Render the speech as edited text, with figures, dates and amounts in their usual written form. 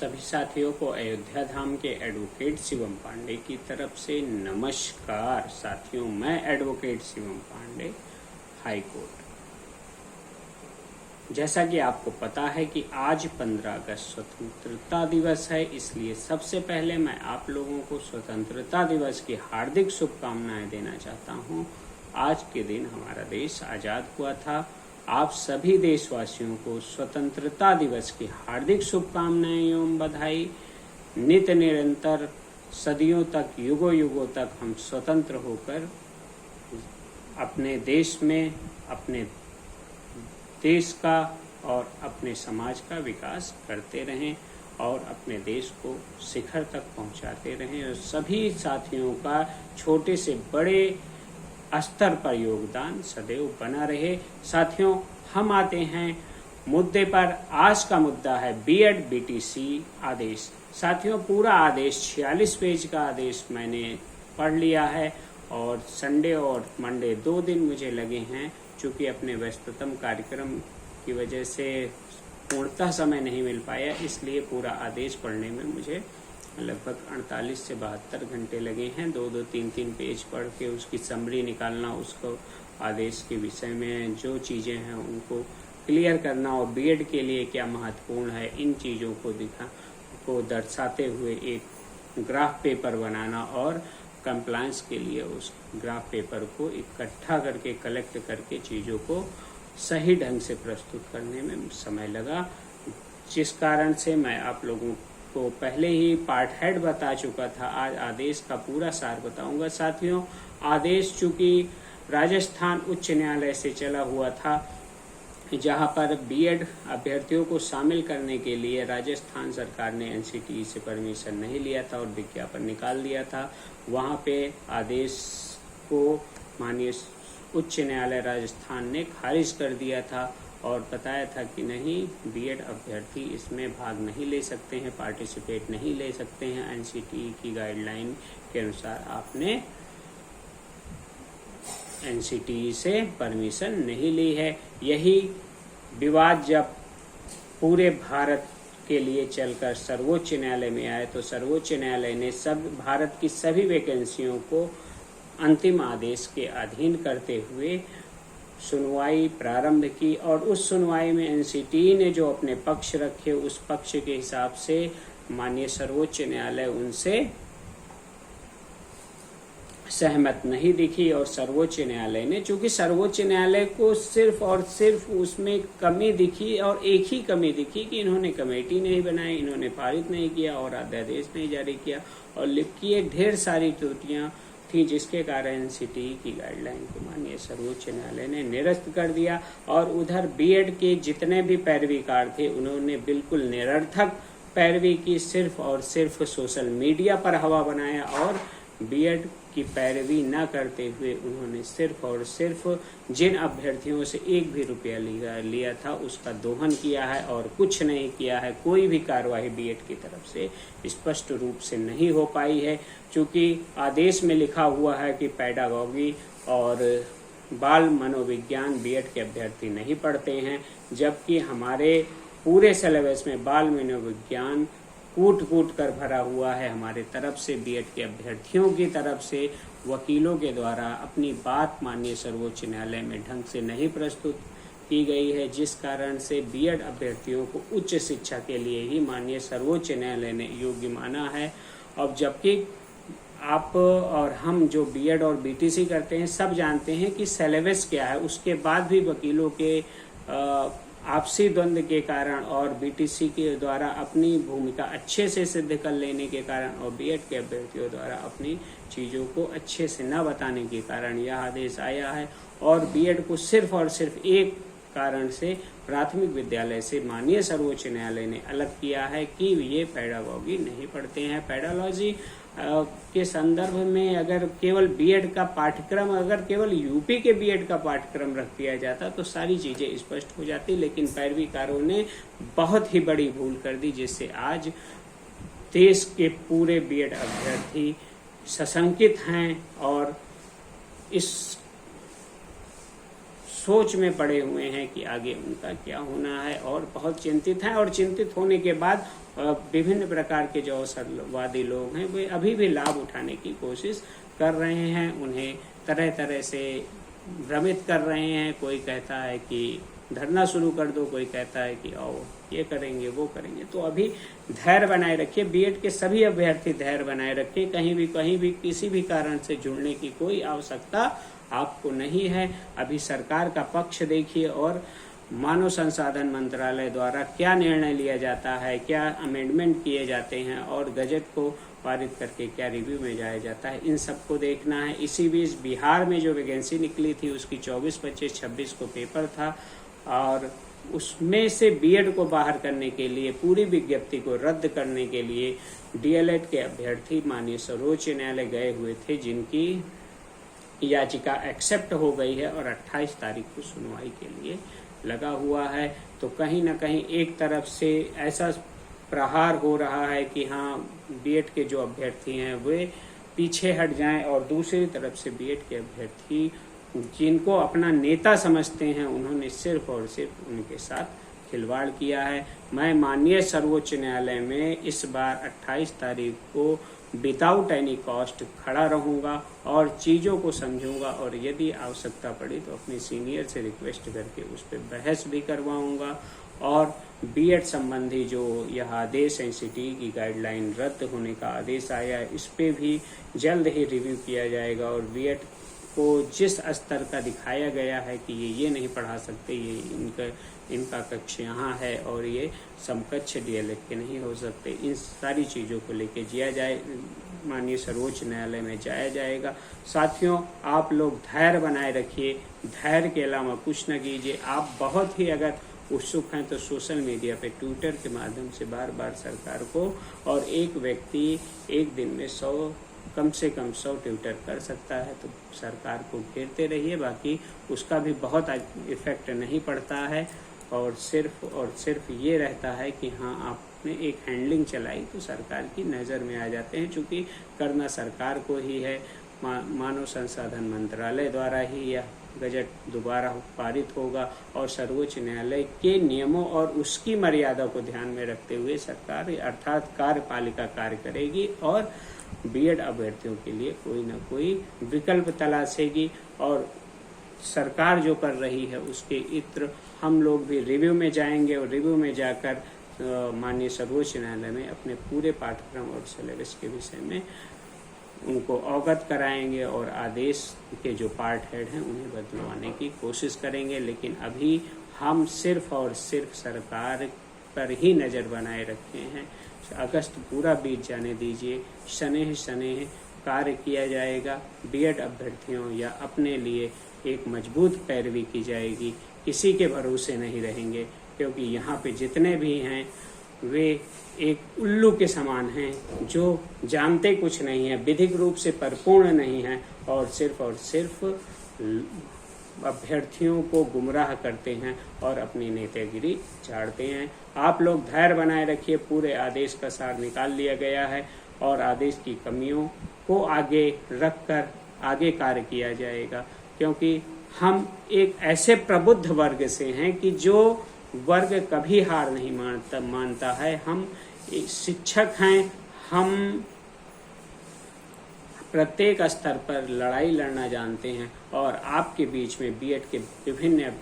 सभी साथियों को अयोध्या धाम के एडवोकेट शिवम पांडे की तरफ से नमस्कार। साथियों, मैं advocate Shivam Pandey, high court. जैसा कि आपको पता है कि आज 15 अगस्त स्वतंत्रता दिवस है, इसलिए सबसे पहले मैं आप लोगों को स्वतंत्रता दिवस की हार्दिक शुभकामनाएं देना चाहता हूं। आज के दिन हमारा देश आजाद हुआ था। आप सभी देशवासियों को स्वतंत्रता दिवस की हार्दिक शुभकामनाएं एवं बधाई। नित्य निरंतर सदियों तक, युगों युगों तक हम स्वतंत्र होकर अपने देश में, अपने देश का और अपने समाज का विकास करते रहें और अपने देश को शिखर तक पहुंचाते रहें। और सभी साथियों का छोटे से बड़े स्तर पर योगदान सदैव बना रहे। साथियों, हम आते हैं मुद्दे पर। आज का मुद्दा है बीएड बीटीसी आदेश। साथियों, पूरा आदेश 46 पेज का आदेश मैंने पढ़ लिया है और संडे और मंडे 2 दिन मुझे लगे हैं, चूँकि अपने व्यस्ततम कार्यक्रम की वजह से पूर्णतः समय नहीं मिल पाया, इसलिए पूरा आदेश पढ़ने में मुझे लगभग 48 से 72 घंटे लगे हैं। 2-2, 3-3 पेज पढ़ के उसकी समरी निकालना, उसको आदेश के विषय में जो चीज़ें हैं उनको क्लियर करना और बीएड के लिए क्या महत्वपूर्ण है, इन चीज़ों को दर्शाते हुए एक ग्राफ पेपर बनाना और कंप्लायंस के लिए उस ग्राफ पेपर को इकट्ठा करके, कलेक्ट करके चीज़ों को सही ढंग से प्रस्तुत करने में समय लगा, जिस कारण से मैं आप लोगों को पहले ही पार्ट हेड बता चुका था। आज आदेश का पूरा सार बताऊंगा। साथियों, आदेश चूंकि राजस्थान उच्च न्यायालय से चला हुआ था, जहां पर बीएड अभ्यर्थियों को शामिल करने के लिए राजस्थान सरकार ने एनसीटीई से परमिशन नहीं लिया था और विज्ञापन निकाल दिया था, वहां पे आदेश को माननीय उच्च न्यायालय राजस्थान ने खारिज कर दिया था और बताया था कि नहीं, बीएड अभ्यर्थी इसमें भाग नहीं ले सकते हैं, पार्टिसिपेट नहीं ले सकते हैं। एनसीटीई की गाइडलाइन के अनुसार आपने एनसीटीई से परमिशन नहीं ली है। यही विवाद जब पूरे भारत के लिए चलकर सर्वोच्च न्यायालय में आए तो सर्वोच्च न्यायालय ने भारत की सभी वैकेंसियों को अंतिम आदेश के अधीन करते हुए सुनवाई प्रारंभ की और उस सुनवाई में एनसीटीई ने जो अपने पक्ष रखे, उस पक्ष के हिसाब से माननीय सर्वोच्च न्यायालय उनसे सहमत नहीं दिखी और सर्वोच्च न्यायालय ने, चूंकि सर्वोच्च न्यायालय को सिर्फ और सिर्फ उसमें कमी दिखी और एक ही कमी दिखी कि इन्होंने कमेटी नहीं बनाई, इन्होंने पारित नहीं किया और अध्यादेश नहीं जारी किया और लिखी ढेर सारी त्रुटियां थी, जिसके कारण एनसीटीई की गाइडलाइन को माननीय सर्वोच्च न्यायालय ने निरस्त कर दिया। और उधर बीएड के जितने भी पैरवीकार थे, उन्होंने बिल्कुल निरर्थक पैरवी की, सिर्फ और सिर्फ सोशल मीडिया पर हवा बनाया और बीएड की पैरवी न करते हुए उन्होंने सिर्फ और सिर्फ जिन अभ्यर्थियों से एक भी रुपया लिया था उसका दोहन किया है और कुछ नहीं किया है। कोई भी कार्यवाही बीएड की तरफ से स्पष्ट रूप से नहीं हो पाई है, क्योंकि आदेश में लिखा हुआ है कि पैडागॉजी और बाल मनोविज्ञान बीएड के अभ्यर्थी नहीं पढ़ते हैं, जबकि हमारे पूरे सिलेबस में बाल मनोविज्ञान कूट कूट कर भरा हुआ है। हमारे तरफ से, बीएड के अभ्यर्थियों की तरफ से वकीलों के द्वारा अपनी बात माननीय सर्वोच्च न्यायालय में ढंग से नहीं प्रस्तुत की गई है, जिस कारण से बीएड अभ्यर्थियों को उच्च शिक्षा के लिए ही माननीय सर्वोच्च न्यायालय ने योग्य माना है। अब जबकि आप और हम जो बीएड और बीटीसी करते हैं सब जानते हैं कि सिलेबस क्या है, उसके बाद भी वकीलों के आपसी द्वंद्व के कारण और बीटीसी के द्वारा अपनी भूमिका अच्छे से सिद्ध कर लेने के कारण और बीएड के अभ्यर्थियों द्वारा अपनी चीज़ों को अच्छे से न बताने के कारण यह आदेश आया है। और बीएड को सिर्फ और सिर्फ एक कारण से प्राथमिक विद्यालय से माननीय सर्वोच्च न्यायालय ने अलग किया है कि ये पैडागॉजी नहीं पढ़ते हैं। पैडालॉजी के संदर्भ में अगर केवल बीएड का पाठ्यक्रम, अगर केवल यूपी के बीएड का पाठ्यक्रम रख दिया जाता तो सारी चीजें स्पष्ट हो जाती, लेकिन पैरवीकारों ने बहुत ही बड़ी भूल कर दी, जिससे आज देश के पूरे बीएड अभ्यर्थी सशंकित हैं और इस सोच में पड़े हुए हैं कि आगे उनका क्या होना है, और बहुत चिंतित हैं। और चिंतित होने के बाद विभिन्न प्रकार के जो अवसरवादी लोग हैं वे अभी भी लाभ उठाने की कोशिश कर रहे हैं, उन्हें तरह तरह से भ्रमित कर रहे हैं। कोई कहता है कि धरना शुरू कर दो, कोई कहता है कि आओ ये करेंगे वो करेंगे। तो अभी धैर्य बनाए रखिए, बीएड के सभी अभ्यर्थी धैर्य बनाए रखिए। कहीं भी किसी भी कारण से जुड़ने की कोई आवश्यकता आपको नहीं है। अभी सरकार का पक्ष देखिए और मानव संसाधन मंत्रालय द्वारा क्या निर्णय लिया जाता है, क्या अमेंडमेंट किए जाते हैं और गजट को पारित करके क्या रिव्यू में जाया जाता है, इन सबको देखना है। इसी बीच बिहार में जो वैकेंसी निकली थी उसकी 24, 25, 26 को पेपर था, और उसमें से बीएड को बाहर करने के लिए, पूरी विज्ञप्ति को रद्द करने के लिए डीएलएड के अभ्यर्थी माननीय सर्वोच्च न्यायालय गए हुए थे, जिनकी याचिका एक्सेप्ट हो गई है और 28 तारीख को सुनवाई के लिए लगा हुआ है। तो कहीं ना कहीं एक तरफ से ऐसा प्रहार हो रहा है कि हाँ, बीएड के जो अभ्यर्थी हैं वे पीछे हट जाएं, और दूसरी तरफ से बीएड के अभ्यर्थी जिनको अपना नेता समझते हैं उन्होंने सिर्फ और सिर्फ उनके साथ खिलवाड़ किया है। मैं माननीय सर्वोच्च न्यायालय में इस बार 28 तारीख को विदाउट एनी कॉस्ट खड़ा रहूंगा और चीज़ों को समझूंगा, और यदि आवश्यकता पड़ी तो अपने सीनियर से रिक्वेस्ट करके उस पर बहस भी करवाऊंगा। और बीएड संबंधी जो यह आदेश एनसीटी की गाइडलाइन रद्द होने का आदेश आया है, इस पे भी जल्द ही रिव्यू किया जाएगा, और बीएड को जिस स्तर का दिखाया गया है कि ये नहीं पढ़ा सकते, ये इनका कक्ष यहाँ है और ये समकक्ष डीएलएड के नहीं हो सकते, इन सारी चीज़ों को लेके माननीय सर्वोच्च न्यायालय में जाया जाएगा। साथियों, आप लोग धैर्य बनाए रखिए, धैर्य के अलावा कुछ न कीजिए। आप बहुत ही अगर उत्सुक हैं तो सोशल मीडिया पे, ट्विटर के माध्यम से बार बार सरकार को, और एक व्यक्ति एक दिन में कम से कम 100 ट्विटर कर सकता है, तो सरकार को घेरते रहिए। बाकी उसका भी बहुत इफेक्ट नहीं पड़ता है, और सिर्फ ये रहता है कि हाँ, आपने एक हैंडलिंग चलाई तो सरकार की नज़र में आ जाते हैं। चूँकि करना सरकार को ही है, मानव संसाधन मंत्रालय द्वारा ही यह बजट दोबारा पारित होगा, और सर्वोच्च न्यायालय के नियमों और उसकी मर्यादा को ध्यान में रखते हुए सरकार अर्थात कार्यपालिका कार्य करेगी, और बीएड अभ्यर्थियों के लिए कोई न कोई विकल्प तलाशेगी। और सरकार जो कर रही है उसके इत्र हम लोग भी रिव्यू में जाएंगे, और रिव्यू में जाकर माननीय सर्वोच्च न्यायालय में अपने पूरे पाठ्यक्रम और सिलेबस के विषय में उनको अवगत कराएंगे, और आदेश के जो पार्ट हेड हैं उन्हें बदलवाने की कोशिश करेंगे। लेकिन अभी हम सिर्फ और सिर्फ सरकार पर ही नज़र बनाए रखे हैं। अगस्त पूरा बीत जाने दीजिए, शनेह कार्य किया जाएगा। बीएड अभ्यर्थियों या अपने लिए एक मजबूत पैरवी की जाएगी, किसी के भरोसे नहीं रहेंगे, क्योंकि यहाँ पे जितने भी हैं वे एक उल्लू के समान हैं, जो जानते कुछ नहीं है, विधिक रूप से परिपूर्ण नहीं है, और सिर्फ अभ्यर्थियों को गुमराह करते हैं और अपनी नेतागिरी झाड़ते हैं। आप लोग धैर्य बनाए रखिए, पूरे आदेश का सार निकाल लिया गया है, और आदेश की कमियों को आगे रखकर आगे कार्य किया जाएगा, क्योंकि हम एक ऐसे प्रबुद्ध वर्ग से हैं कि जो वर्ग कभी हार नहीं मानता है। हम शिक्षक हैं, हम प्रत्येक स्तर पर लड़ाई लड़ना जानते हैं, और आपके बीच में बीएड के विभिन्न